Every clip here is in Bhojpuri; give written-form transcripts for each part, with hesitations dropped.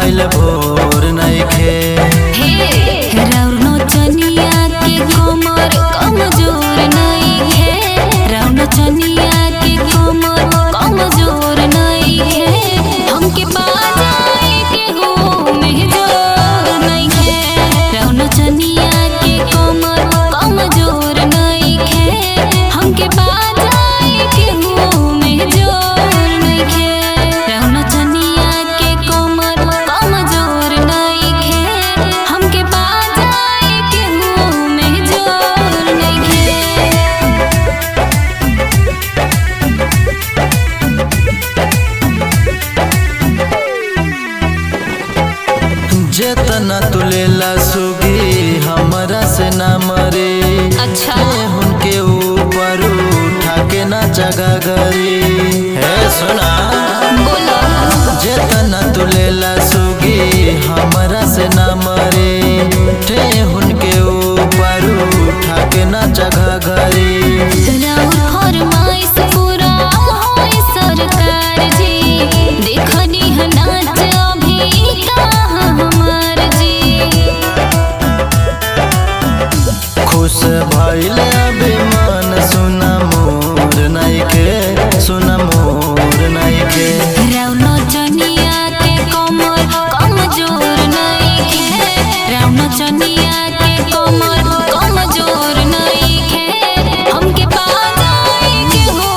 भइल भोर नइखे। राउनो चनिया के कमर कमजोर नइखे। राउनो चनिया के कमर कमजोर नइखे। हमके बाजाए के हो मेहजोर नइखे। राउनो चनिया के कमर कमजोर नइखे। हमके बाजाए के हो मेहजोर नइखे। राउनो चनिया के कमर कमजोर नइखे। हमके बाजाए के हो मेहजोर नइखे। जेतना तू लेला सुगी हमरा से ना मरे। अच्छा उनके ऊपर उठा के ना जगह गरी। हे सुना बोलो जेतना तू लेला सुगी हमरा से ना मरे। उनके ऊपर उठा के ना जगह गरी। राउर फरमाइश पूरा होई सरकार जी। देखनी है नाच अभी कहाँ हमार जी। खुश भइल अभिमान सुना मोर नइखे। सुना मोर नइखे। राउनो चनिया के कमर कमजोर नइखे। राउनो चनिया के कमर कमजोर नइखे। हमके बाजाए के हो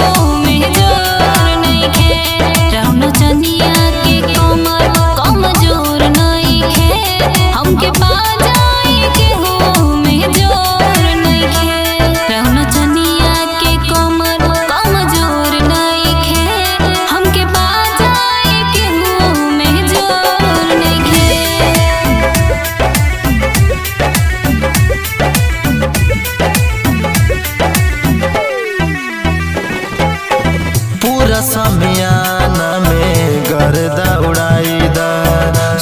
मेहजोर नइखे। राउनो चनिया के कमर कमजोर नइखे। हमके बाजाए के हो मेहजोर नइखे। राउनो चनिया के कमर कमजोर नइखे। हमके बाजाए के हो मेहजोर नइखे। पूरा समियाना में गर्दा उड़ाई दा।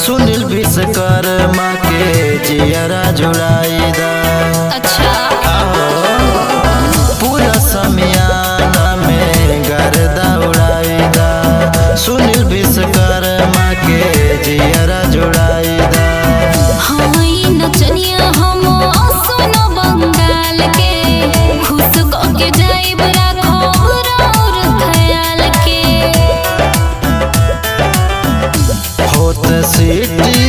सुनील विश्वकर्मा के जियरा जुड़ाई दा। अच्छा पूरा समियाना में गर्दा उड़ाई दा। सुनील विश्वकर्मा के जियरा जुड़ाई दा। हाई नचनिया हम सुनो बंगाल के। खुश के जाइब राखो राउर ख्याल के। होत सीटी